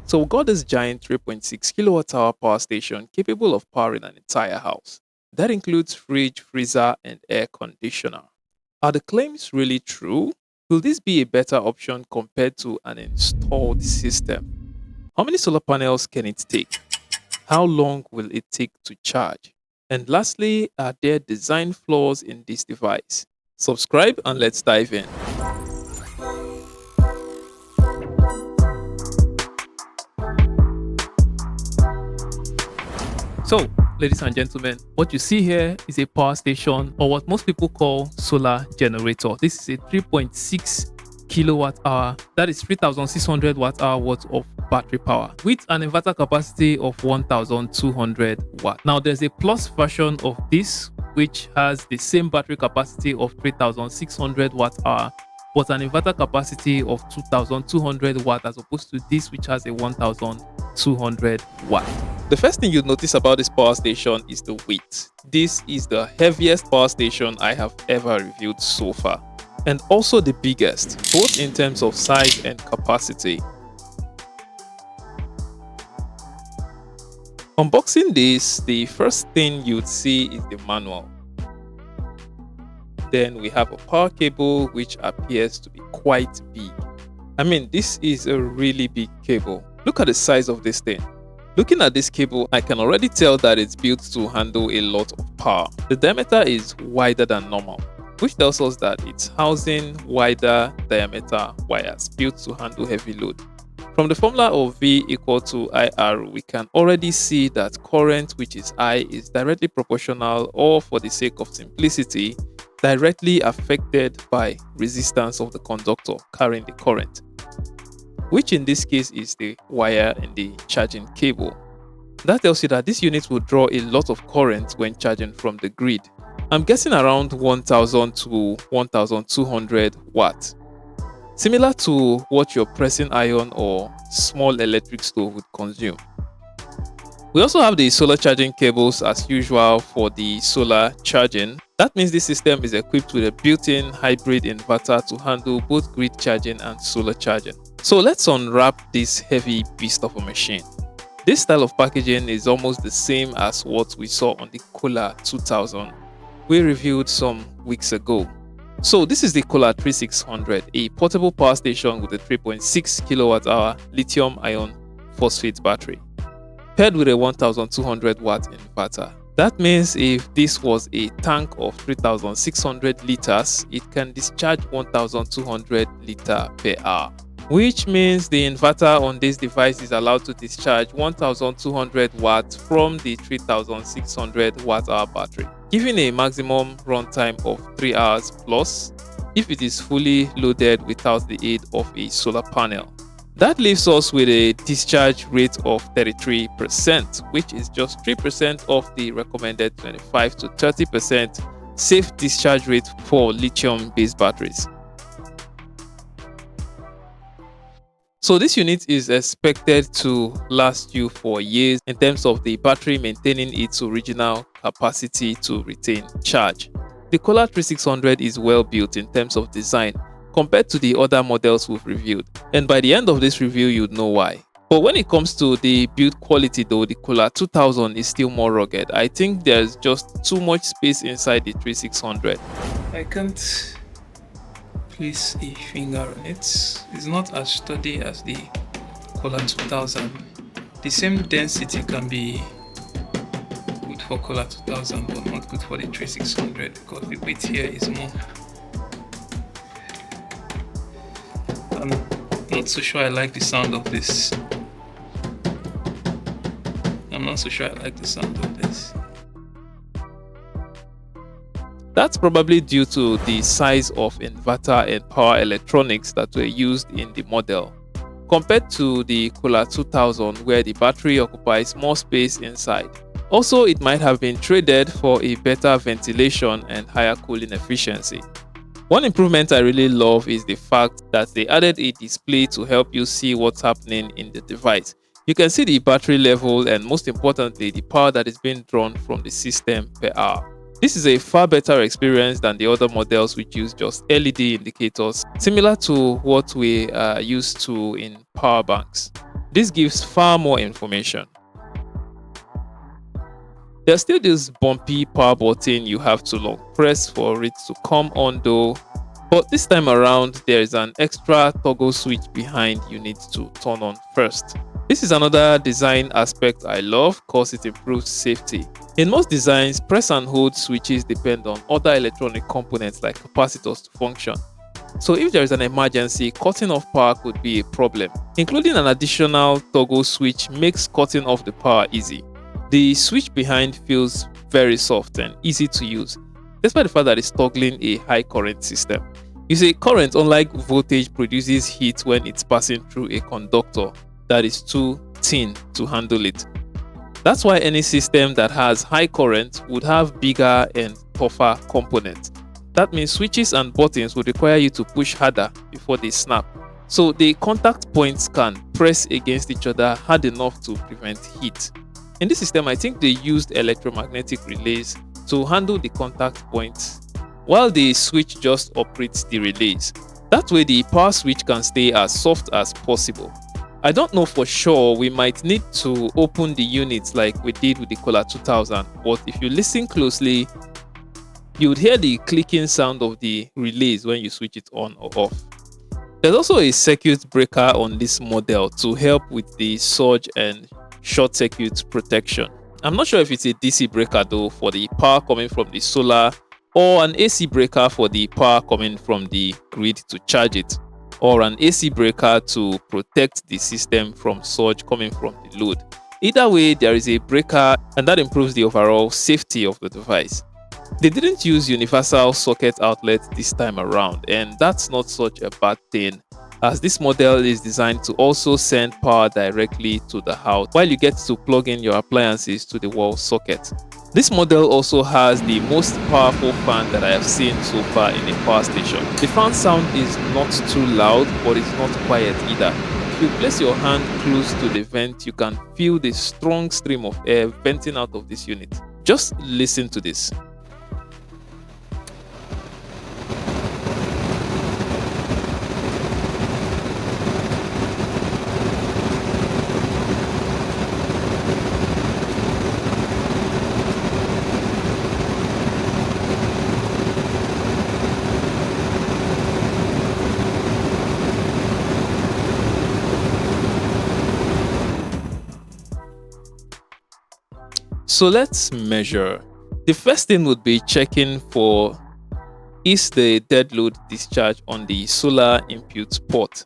So we got this giant 3.6 kilowatt hour power station capable of powering an entire house. That includes fridge, freezer, and air conditioner. Are the claims really true? Will this be a better option compared to an installed system? How many solar panels can it take? How long will it take to charge? And lastly, are there design flaws in this device? Subscribe and let's dive in. So, ladies and gentlemen, what you see here is a power station, or what most people call solar generator. This is a 3.6 kilowatt hour, that is 3600 watt hour worth of battery power with an inverter capacity of 1200 watt. Now there's a plus version of this which has the same battery capacity of 3600 watt hour but an inverter capacity of 2200 watt, as opposed to this which has a 1200 watt. The first thing you'll notice about this power station is the weight. This is the heaviest power station I have ever reviewed so far, and also the biggest, both in terms of size and capacity. Unboxing this, the first thing you'd see is the manual. Then we have a power cable which appears to be quite big. I mean, this is a really big cable. Look at the size of this thing. Looking at this cable, I can already tell that it's built to handle a lot of power. The diameter is wider than normal, which tells us that it's housing wider diameter wires built to handle heavy load. From the formula of V equal to IR, we can already see that current, which is I, is directly proportional, or for the sake of simplicity, directly affected by resistance of the conductor carrying the current, which in this case is the wire in the charging cable. That tells you that this unit will draw a lot of current when charging from the grid. I'm guessing around 1000 to 1200 watts, similar to what your pressing iron or small electric stove would consume. We also have the solar charging cables as usual for the solar charging. That means this system is equipped with a built-in hybrid inverter to handle both grid charging and solar charging. So let's unwrap this heavy beast of a machine. This style of packaging is almost the same as what we saw on the Kohler 2000 we reviewed some weeks ago. So this is the Kohler 3600, a portable power station with a 3.6 kilowatt hour lithium iron phosphate battery, paired with a 1200 watt inverter. That means if this was a tank of 3600 liters, it can discharge 1200 liters per hour, which means the inverter on this device is allowed to discharge 1200 watts from the 3600 watt hour battery, giving a maximum runtime of 3 hours plus if it is fully loaded without the aid of a solar panel. That leaves us with a discharge rate of 33%, which is just 3% of the recommended 25 to 30% safe discharge rate for lithium-based batteries. So this unit is expected to last you for years in terms of the battery maintaining its original capacity to retain charge. The Kohler 3600 is well built in terms of design compared to the other models we've reviewed, and by the end of this review you'd know why. But when it comes to the build quality though, the Kohler 2000 is still more rugged. I think there's just too much space inside the 3600. I can't place a finger on it. It's not as sturdy as the Kohler 2000. The same density can be good for Kohler 2000 but not good for the 3600 because the weight here is more. I'm not so sure I like the sound of this. That's probably due to the size of inverter and power electronics that were used in the model, compared to the Kohler 2000 where the battery occupies more space inside. Also, it might have been traded for a better ventilation and higher cooling efficiency. One improvement I really love is the fact that they added a display to help you see what's happening in the device. You can see the battery level and most importantly the power that is being drawn from the system per hour. This is a far better experience than the other models which use just LED indicators, similar to what we are used to in power banks. This gives far more information. There's still this bumpy power button you have to long press for it to come on though, but this time around there is an extra toggle switch behind you need to turn on first. This is another design aspect I love cause it improves safety. In most designs, press and hold switches depend on other electronic components like capacitors to function. So if there is an emergency, cutting off power could be a problem. Including an additional toggle switch makes cutting off the power easy. The switch behind feels very soft and easy to use, despite the fact that it's toggling a high current system. You see, current, unlike voltage, produces heat when it's passing through a conductor that is too thin to handle it. That's why any system that has high current would have bigger and tougher components. That means switches and buttons would require you to push harder before they snap. So the contact points can press against each other hard enough to prevent heat. In this system, I think they used electromagnetic relays to handle the contact points, while the switch just operates the relays. That way the power switch can stay as soft as possible. I don't know for sure, we might need to open the units like we did with the Kohler 2000, but if you listen closely, you would hear the clicking sound of the relays when you switch it on or off. There's also a circuit breaker on this model to help with the surge and short circuit protection. I'm not sure if it's a DC breaker though for the power coming from the solar, or an AC breaker for the power coming from the grid to charge it, or an AC breaker to protect the system from surge coming from the load. Either way, there is a breaker and that improves the overall safety of the device. They didn't use universal socket outlet this time around, and that's not such a bad thing, as this model is designed to also send power directly to the house while you get to plug in your appliances to the wall socket. This model also has the most powerful fan that I have seen so far in a power station. The fan sound is not too loud, but it's not quiet either. If you place your hand close to the vent, you can feel the strong stream of air venting out of this unit. Just listen to this. So let's measure. The first thing would be checking for is the dead load discharge on the solar input port.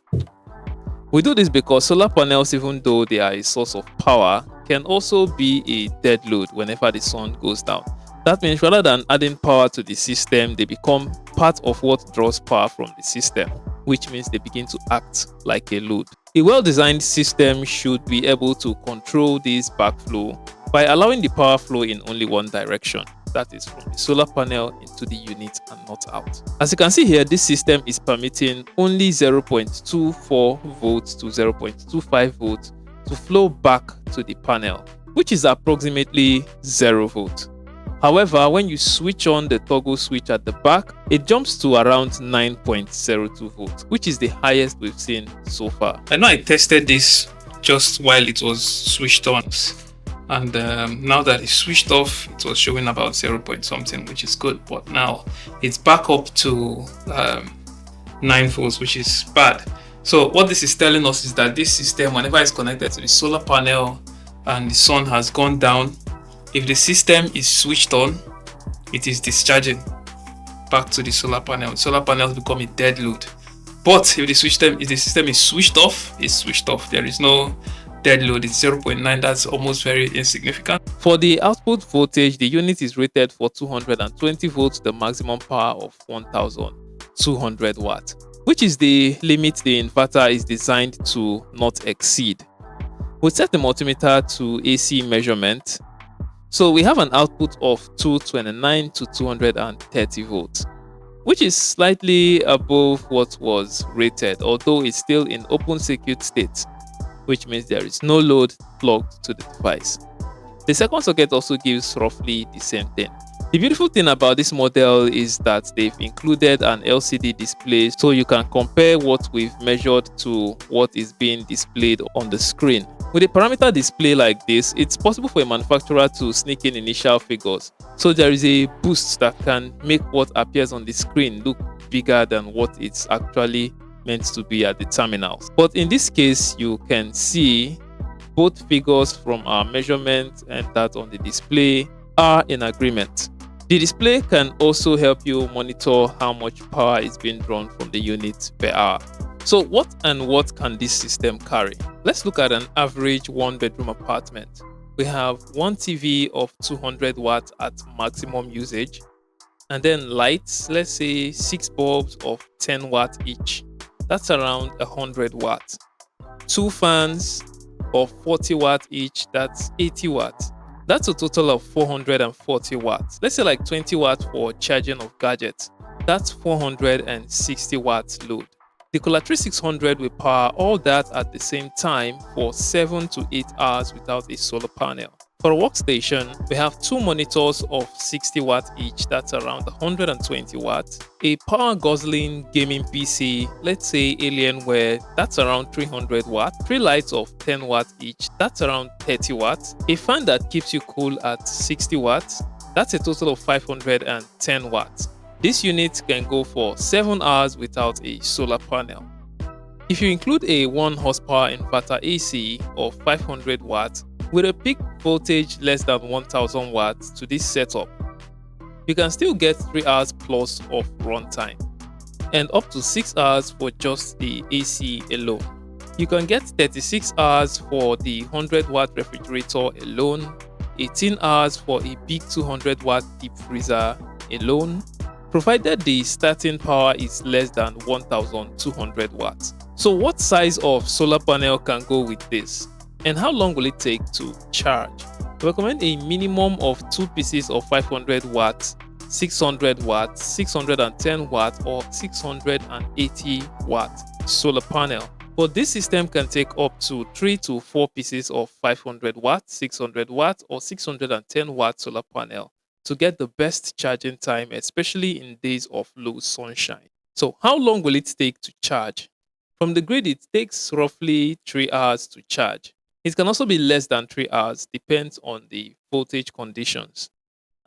We do this because solar panels, even though they are a source of power, can also be a dead load whenever the sun goes down. That means rather than adding power to the system, they become part of what draws power from the system, which means they begin to act like a load. A well-designed system should be able to control this backflow by allowing the power flow in only one direction, that is from the solar panel into the unit and not out. As you can see here, this system is permitting only 0.24 volts to 0.25 volts to flow back to the panel, which is approximately 0 volts. However, when you switch on the toggle switch at the back, it jumps to around 9.02 volts, which is the highest we've seen so far. I know I tested this just while it was switched on, and now that it's switched off, it was showing about 0 point something, which is good, but now it's back up to 9 volts, which is bad. So what this is telling us is that this system, whenever it's connected to the solar panel and the sun has gone down, if the system is switched on, it is discharging back to the solar panel. The solar panels become a dead load. But if the system is switched off, it's switched off. There is no dead load. It's 0.9. That's almost very insignificant. For the output voltage, the unit is rated for 220 volts, the maximum power of 1200 watts, which is the limit the inverter is designed to not exceed. We set the multimeter to AC measurement. So we have an output of 229 to 230 volts, which is slightly above what was rated, although it's still in open circuit state, which means there is no load plugged to the device. The second socket also gives roughly the same thing. The beautiful thing about this model is that they've included an LCD display so you can compare what we've measured to what is being displayed on the screen. With a parameter display like this, it's possible for a manufacturer to sneak in initial figures. So there is a boost that can make what appears on the screen look bigger than what it's actually meant to be at the terminals. But in this case, you can see both figures from our measurement and that on the display are in agreement. The display can also help you monitor how much power is being drawn from the unit per hour. So what can this system carry? Let's look at an average one-bedroom apartment. We have one TV of 200 watts at maximum usage, and then lights, let's say 6 bulbs of 10 watts each. That's around 100 watts. Two fans of 40 watts each, that's 80 watts. That's a total of 440 watts. Let's say like 20 watts for charging of gadgets. That's 460 watts load. The Kohler 3600 will power all that at the same time for 7 to 8 hours without a solar panel. For a workstation, we have two monitors of 60 watts each, that's around 120 watts. A power guzzling gaming PC, let's say Alienware, that's around 300 watts. Three lights of 10 watts each, that's around 30 watts. A fan that keeps you cool at 60 watts, that's a total of 510 watts. This unit can go for 7 hours without a solar panel. If you include a 1 horsepower inverter AC of 500 watts with a peak voltage less than 1000 watts to this setup, you can still get 3 hours plus of runtime and up to 6 hours for just the AC alone. You can get 36 hours for the 100 watt refrigerator alone, 18 hours for a big 200 watt deep freezer alone, provided the starting power is less than 1200 watts. So what size of solar panel can go with this? And how long will it take to charge? We recommend a minimum of 2 pieces of 500 watts, 600 watts, 610 watts, or 680 watts solar panel. But this system can take up to 3 to 4 pieces of 500 watts, 600 watts, or 610 watts solar panel to get the best charging time, especially in days of low sunshine. So how long will it take to charge? From the grid, it takes roughly 3 hours to charge. It can also be less than 3 hours, depends on the voltage conditions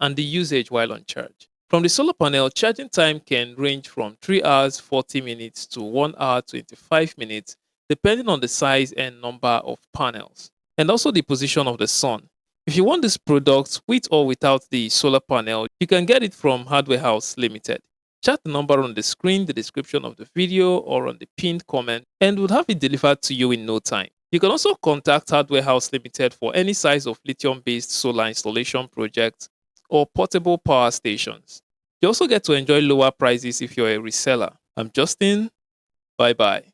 and the usage while on charge. From the solar panel, charging time can range from 3 hours 40 minutes to 1 hour 25 minutes, depending on the size and number of panels, and also the position of the sun. If you want this product with or without the solar panel, you can get it from Hardware House Limited. Chat the number on the screen, the description of the video, or on the pinned comment, and we'll have it delivered to you in no time. You can also contact Hardware House Limited for any size of lithium-based solar installation projects or portable power stations. You also get to enjoy lower prices if you're a reseller. I'm Justin. Bye bye.